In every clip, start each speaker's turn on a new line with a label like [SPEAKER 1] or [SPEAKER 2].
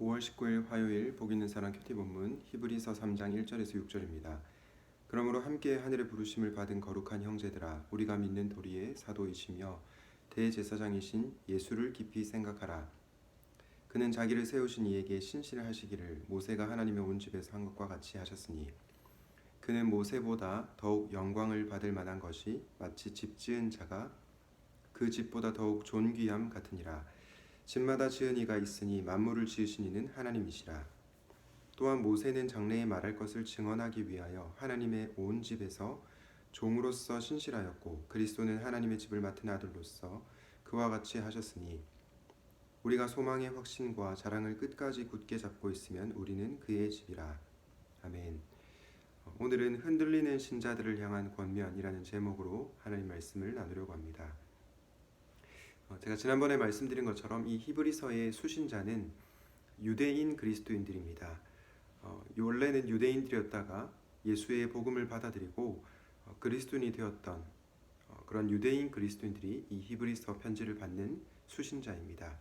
[SPEAKER 1] 5월 19일 화요일 복 있는 사람 큐티 본문 히브리서 3장 1절에서 6절입니다. 그러므로 함께 하늘의 부르심을 받은 거룩한 형제들아 우리가 믿는 도리의 사도이시며 대제사장이신 예수를 깊이 생각하라. 그는 자기를 세우신 이에게 신실하시기를 모세가 하나님의 온 집에서 한 것과 같이 하셨으니 그는 모세보다 더욱 영광을 받을 만한 것이 마치 집 지은 자가 그 집보다 더욱 존귀함 같으니라. 집마다 지은 이가 있으니 만물을 지으신 이는 하나님이시라. 또한 모세는 장래에 말할 것을 증언하기 위하여 하나님의 온 집에서 종으로서 신실하였고 그리스도는 하나님의 집을 맡은 아들로서 그와 같이 하셨으니 우리가 소망의 확신과 자랑을 끝까지 굳게 잡고 있으면 우리는 그의 집이라. 아멘. 오늘은 흔들리는 신자들을 향한 권면이라는 제목으로 하나님 말씀을 나누려고 합니다. 제가 지난번에 말씀드린 것처럼 이 히브리서의 수신자는 유대인 그리스도인들입니다. 원래는 유대인들이었다가 예수의 복음을 받아들이고 그리스도인이 되었던 그런 유대인 그리스도인들이 이 히브리서 편지를 받는 수신자입니다.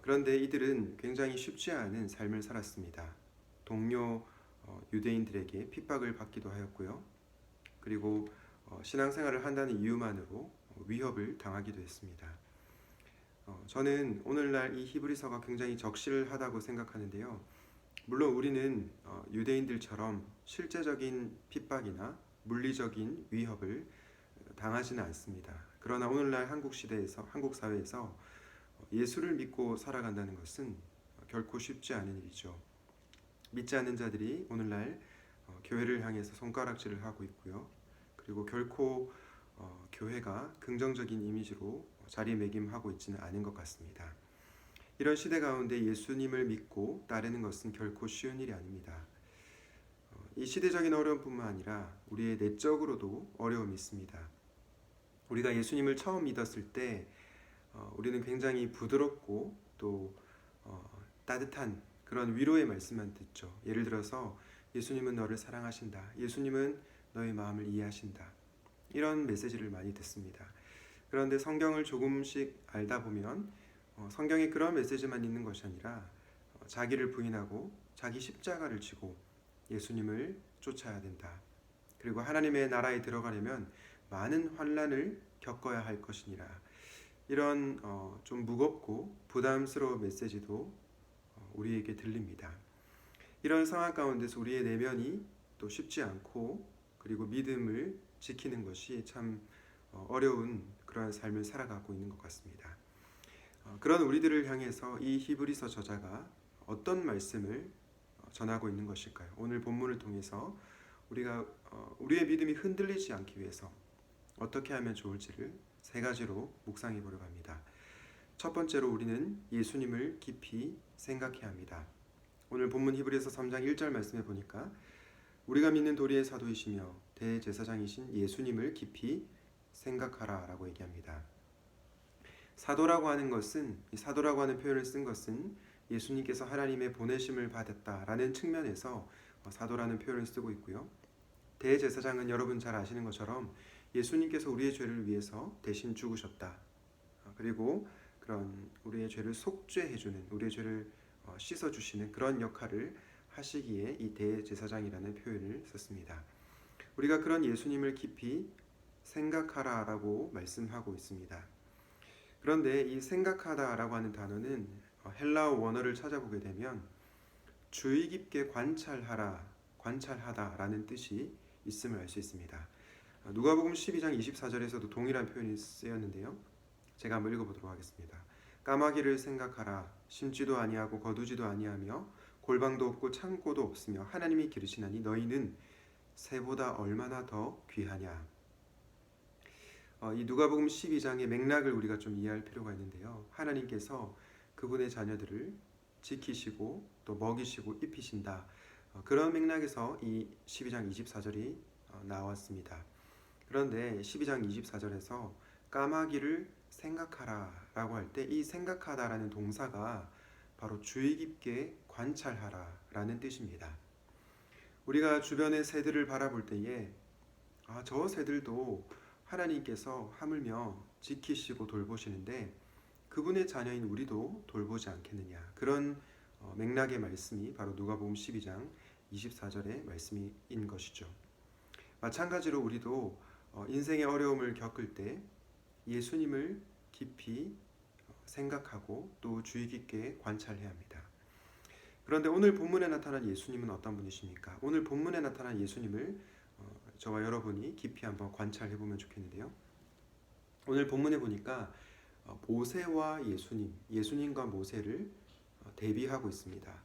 [SPEAKER 1] 그런데 이들은 굉장히 쉽지 않은 삶을 살았습니다. 동료 유대인들에게 핍박을 받기도 하였고요. 그리고 신앙생활을 한다는 이유만으로 위협을 당하기도 했습니다. 저는 오늘날 이 히브리서가 굉장히 적실하다고 생각하는데요. 물론 우리는 유대인들처럼 실제적인 핍박이나 물리적인 위협을 당하지는 않습니다. 그러나 오늘날 한국 사회에서 예수를 믿고 살아간다는 것은 결코 쉽지 않은 일이죠. 믿지 않는 자들이 오늘날 교회를 향해서 손가락질을 하고 있고요. 그리고 결코 교회가 긍정적인 이미지로 자리매김하고 있지는 않은 것 같습니다. 이런 시대 가운데 예수님을 믿고 따르는 것은 결코 쉬운 일이 아닙니다. 이 시대적인 어려움뿐만 아니라 우리의 내적으로도 어려움이 있습니다. 우리가 예수님을 처음 믿었을 때 우리는 굉장히 부드럽고 또 따뜻한 그런 위로의 말씀만 듣죠. 예를 들어서 예수님은 너를 사랑하신다. 예수님은 너의 마음을 이해하신다. 이런 메시지를 많이 듣습니다. 그런데 성경을 조금씩 알다 보면 성경에 그런 메시지만 있는 것이 아니라 자기를 부인하고 자기 십자가를 지고 예수님을 쫓아야 된다. 그리고 하나님의 나라에 들어가려면 많은 환난을 겪어야 할 것이니라. 이런 좀 무겁고 부담스러운 메시지도 우리에게 들립니다. 이런 상황 가운데서 우리의 내면이 또 쉽지 않고 그리고 믿음을 지키는 것이 참 어려운 그러한 삶을 살아가고 있는 것 같습니다. 그런 우리들을 향해서 이 히브리서 저자가 어떤 말씀을 전하고 있는 것일까요? 오늘 본문을 통해서 우리가 우리의 믿음이 흔들리지 않기 위해서 어떻게 하면 좋을지를 세 가지로 묵상해 보려고 합니다. 첫 번째로 우리는 예수님을 깊이 생각해야 합니다. 오늘 본문 히브리서 3장 1절 말씀에 보니까 우리가 믿는 도리의 사도이시며 대제사장이신 예수님을 깊이 생각하라 라고 얘기합니다. 사도라고 하는 것은, 이 사도라고 하는 표현을 쓴 것은 예수님께서 하나님의 보내심을 받았다라는 측면에서 사도라는 표현을 쓰고 있고요. 대제사장은 여러분 잘 아시는 것처럼 예수님께서 우리의 죄를 위해서 대신 죽으셨다. 그리고 그런 우리의 죄를 속죄해주는, 우리의 죄를 씻어주시는 그런 역할을 하시기에 이 대제사장이라는 표현을 썼습니다. 우리가 그런 예수님을 깊이 생각하라라고 말씀하고 있습니다. 그런데 이 생각하다라고 하는 단어는 헬라어 원어를 찾아보게 되면 주의 깊게 관찰하다라는 뜻이 있음을 알 수 있습니다. 누가복음 12장 24절에서도 동일한 표현이 쓰였는데요. 제가 한번 읽어보도록 하겠습니다. 까마귀를 생각하라. 심지도 아니하고 거두지도 아니하며 골방도 없고 창고도 없으며 하나님이 기르시나니 너희는 새보다 얼마나 더 귀하냐. 이 누가복음 12장의 맥락을 우리가 좀 이해할 필요가 있는데요. 하나님께서 그분의 자녀들을 지키시고 또 먹이시고 입히신다. 그런 맥락에서 이 12장 24절이 나왔습니다. 그런데 12장 24절에서 까마귀를 생각하라 라고 할 때 이 생각하다라는 동사가 바로 주의 깊게 관찰하라 라는 뜻입니다. 우리가 주변의 새들을 바라볼 때에 저 새들도 하나님께서 하물며 지키시고 돌보시는데 그분의 자녀인 우리도 돌보지 않겠느냐, 그런 맥락의 말씀이 바로 누가복음 12장 24절의 말씀인 것이죠. 마찬가지로 우리도 인생의 어려움을 겪을 때 예수님을 깊이 생각하고 또 주의 깊게 관찰해야 합니다. 그런데 오늘 본문에 나타난 예수님은 어떤 분이십니까? 오늘 본문에 나타난 예수님을 저와 여러분이 깊이 한번 관찰해 보면 좋겠는데요. 오늘 본문에 보니까 모세와 예수님과 모세를 대비하고 있습니다.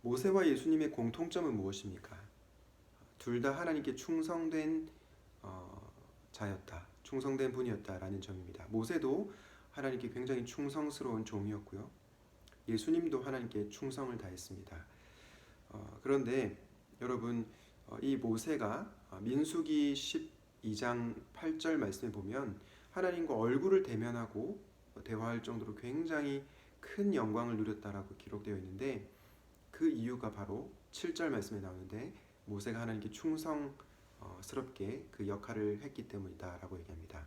[SPEAKER 1] 모세와 예수님의 공통점은 무엇입니까? 둘 다 하나님께 충성된 자였다, 충성된 분이었다라는 점입니다. 모세도 하나님께 굉장히 충성스러운 종이었고요. 예수님도 하나님께 충성을 다했습니다. 그런데 여러분, 이 모세가 민수기 12장 8절 말씀에 보면 하나님과 얼굴을 대면하고 대화할 정도로 굉장히 큰 영광을 누렸다라고 기록되어 있는데, 그 이유가 바로 7절 말씀에 나오는데 모세가 하나님께 충성스럽게 그 역할을 했기 때문이다라고 얘기합니다.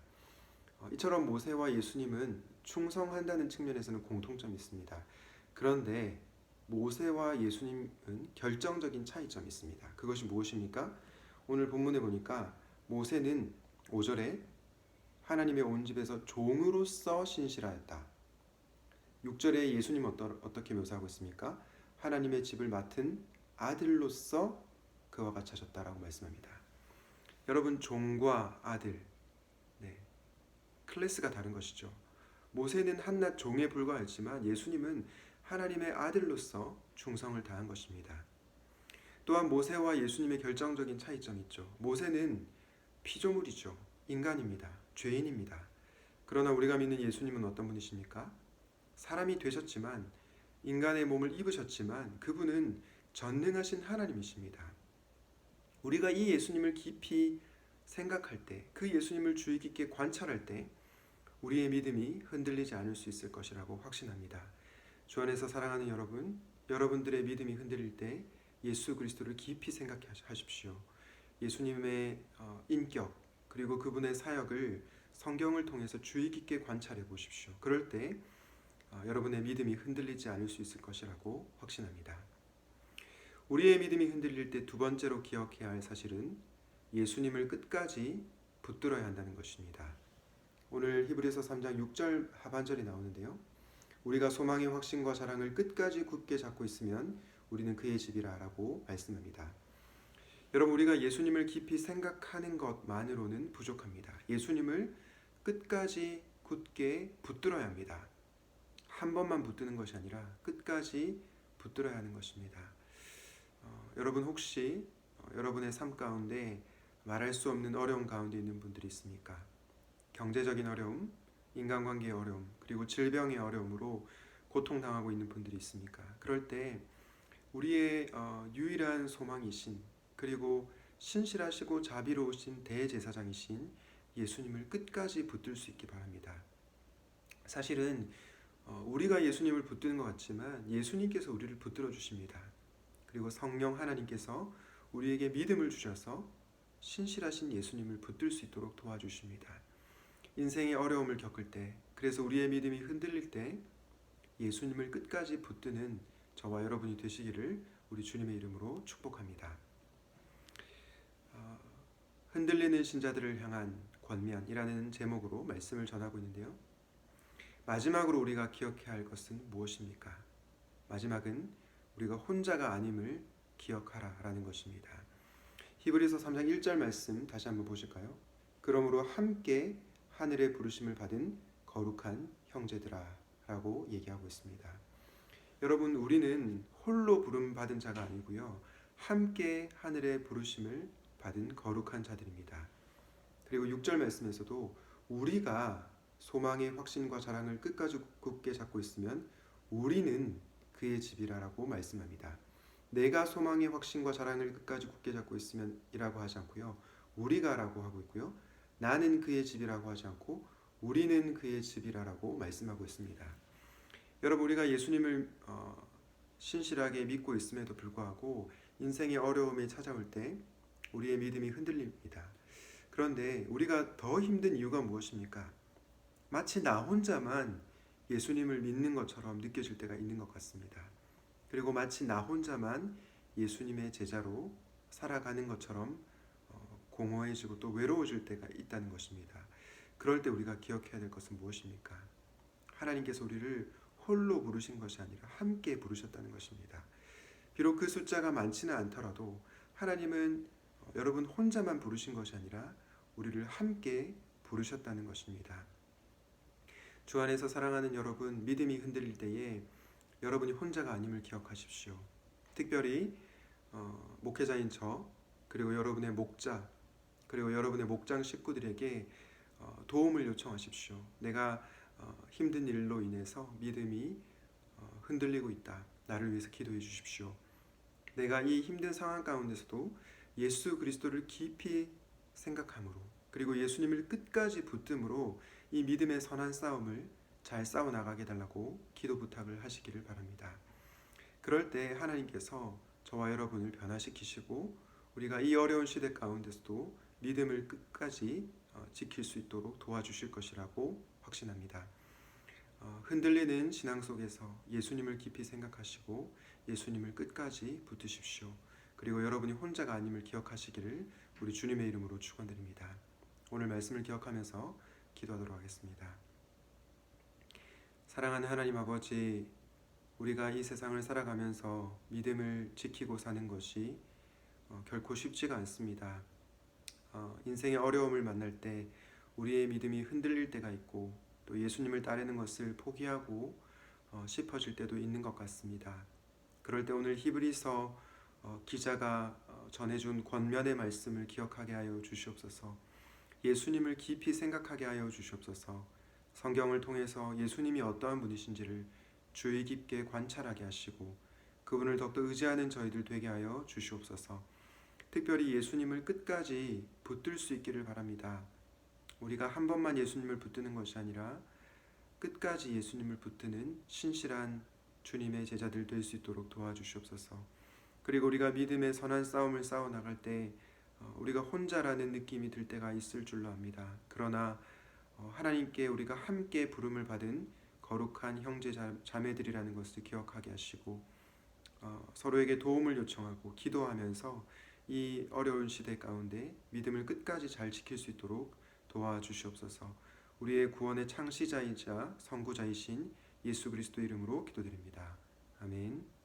[SPEAKER 1] 이처럼 모세와 예수님은 충성한다는 측면에서는 공통점이 있습니다. 그런데 모세와 예수님은 결정적인 차이점이 있습니다. 그것이 무엇입니까? 오늘 본문에 보니까 모세는 5절에 하나님의 온 집에서 종으로서 신실하였다. 6절에 예수님은 어떻게 묘사하고 있습니까? 하나님의 집을 맡은 아들로서 그와 같이 하셨다라고 말씀합니다. 여러분, 종과 아들, 클래스가 다른 것이죠. 모세는 한낱 종에 불과했지만 예수님은 하나님의 아들로서 충성을 다한 것입니다. 또한 모세와 예수님의 결정적인 차이점이 있죠. 모세는 피조물이죠. 인간입니다. 죄인입니다. 그러나 우리가 믿는 예수님은 어떤 분이십니까? 사람이 되셨지만, 인간의 몸을 입으셨지만 그분은 전능하신 하나님이십니다. 우리가 이 예수님을 깊이 생각할 때, 그 예수님을 주의 깊게 관찰할 때 우리의 믿음이 흔들리지 않을 수 있을 것이라고 확신합니다. 주 안에서 사랑하는 여러분, 여러분들의 믿음이 흔들릴 때 예수 그리스도를 깊이 생각하십시오. 예수님의 인격 그리고 그분의 사역을 성경을 통해서 주의 깊게 관찰해 보십시오. 그럴 때 여러분의 믿음이 흔들리지 않을 수 있을 것이라고 확신합니다. 우리의 믿음이 흔들릴 때 두 번째로 기억해야 할 사실은 예수님을 끝까지 붙들어야 한다는 것입니다. 오늘 히브리서 3장 6절 하반절이 나오는데요. 우리가 소망의 확신과 자랑을 끝까지 굳게 잡고 있으면 우리는 그의 집이라 라고 말씀합니다. 여러분, 우리가 예수님을 깊이 생각하는 것만으로는 부족합니다. 예수님을 끝까지 굳게 붙들어야 합니다. 한 번만 붙드는 것이 아니라 끝까지 붙들어야 하는 것입니다. 여러분, 혹시 여러분의 삶 가운데 말할 수 없는 어려움 가운데 있는 분들이 있습니까? 경제적인 어려움, 인간관계의 어려움, 그리고 질병의 어려움으로 고통당하고 있는 분들이 있습니까? 그럴 때 우리의 유일한 소망이신, 그리고 신실하시고 자비로우신 대제사장이신 예수님을 끝까지 붙들 수 있기 바랍니다. 사실은 우리가 예수님을 붙드는 것 같지만 예수님께서 우리를 붙들어 주십니다. 그리고 성령 하나님께서 우리에게 믿음을 주셔서 신실하신 예수님을 붙들 수 있도록 도와주십니다. 인생의 어려움을 겪을 때, 그래서 우리의 믿음이 흔들릴 때 예수님을 끝까지 붙드는 저와 여러분이 되시기를 우리 주님의 이름으로 축복합니다. 흔들리는 신자들을 향한 권면이라는 제목으로 말씀을 전하고 있는데요. 마지막으로 우리가 기억해야 할 것은 무엇입니까? 마지막은 우리가 혼자가 아님을 기억하라라는 것입니다. 히브리서 3장 1절 말씀 다시 한번 보실까요? 그러므로 함께 하늘의 부르심을 받은 거룩한 형제들아 라고 얘기하고 있습니다. 여러분, 우리는 홀로 부름 받은 자가 아니고요, 함께 하늘의 부르심을 받은 거룩한 자들입니다. 그리고 6절 말씀에서도 우리가 소망의 확신과 자랑을 끝까지 굳게 잡고 있으면 우리는 그의 집이라고 말씀합니다. 내가 소망의 확신과 자랑을 끝까지 굳게 잡고 있으면 이라고 하지 않고요, 우리가라고 하고 있고요, 나는 그의 집이라고 하지 않고 우리는 그의 집이라고 말씀하고 있습니다. 여러분, 우리가 예수님을 신실하게 믿고 있음에도 불구하고 인생의 어려움이 찾아올 때 우리의 믿음이 흔들립니다. 그런데 우리가 더 힘든 이유가 무엇입니까? 마치 나 혼자만 예수님을 믿는 것처럼 느껴질 때가 있는 것 같습니다. 그리고 마치 나 혼자만 예수님의 제자로 살아가는 것처럼 공허해지고 또 외로워질 때가 있다는 것입니다. 그럴 때 우리가 기억해야 될 것은 무엇입니까? 하나님께서 우리를 홀로 부르신 것이 아니라 함께 부르셨다는 것입니다. 비록 그 숫자가 많지는 않더라도 하나님은 여러분 혼자만 부르신 것이 아니라 우리를 함께 부르셨다는 것입니다. 주 안에서 사랑하는 여러분, 믿음이 흔들릴 때에 여러분이 혼자가 아님을 기억하십시오. 특별히 목회자인 저, 그리고 여러분의 목자, 그리고 여러분의 목장 식구들에게 도움을 요청하십시오. 내가 힘든 일로 인해서 믿음이 흔들리고 있다. 나를 위해서 기도해 주십시오. 내가 이 힘든 상황 가운데서도 예수 그리스도를 깊이 생각함으로, 그리고 예수님을 끝까지 붙듦으로 이 믿음의 선한 싸움을 잘 싸워 나가게 달라고 기도 부탁을 하시기를 바랍니다. 그럴 때 하나님께서 저와 여러분을 변화시키시고 우리가 이 어려운 시대 가운데서도 믿음을 끝까지 지킬 수 있도록 도와주실 것이라고 확신합니다. 흔들리는 신앙 속에서 예수님을 깊이 생각하시고 예수님을 끝까지 붙드십시오. 그리고 여러분이 혼자가 아님을 기억하시기를 우리 주님의 이름으로 축원드립니다. 오늘 말씀을 기억하면서 기도하도록 하겠습니다. 사랑하는 하나님 아버지, 우리가 이 세상을 살아가면서 믿음을 지키고 사는 것이 결코 쉽지가 않습니다. 인생의 어려움을 만날 때 우리의 믿음이 흔들릴 때가 있고 또 예수님을 따르는 것을 포기하고 싶어질 때도 있는 것 같습니다. 그럴 때 오늘 히브리서 기자가 전해준 권면의 말씀을 기억하게 하여 주시옵소서. 예수님을 깊이 생각하게 하여 주시옵소서. 성경을 통해서 예수님이 어떠한 분이신지를 주의 깊게 관찰하게 하시고 그분을 더욱더 의지하는 저희들 되게 하여 주시옵소서. 특별히 예수님을 끝까지 붙들 수 있기를 바랍니다. 우리가 한 번만 예수님을 붙드는 것이 아니라 끝까지 예수님을 붙드는 신실한 주님의 제자들 될 수 있도록 도와주시옵소서. 그리고 우리가 믿음의 선한 싸움을 싸워 나갈 때 우리가 혼자라는 느낌이 들 때가 있을 줄로 압니다. 그러나 하나님께 우리가 함께 부름을 받은 거룩한 형제 자매들이라는 것을 기억하게 하시고 서로에게 도움을 요청하고 기도하면서 이 어려운 시대 가운데 믿음을 끝까지 잘 지킬 수 있도록 도와주시옵소서. 우리의 구원의 창시자이자 선구자이신 예수 그리스도 이름으로 기도드립니다. 아멘.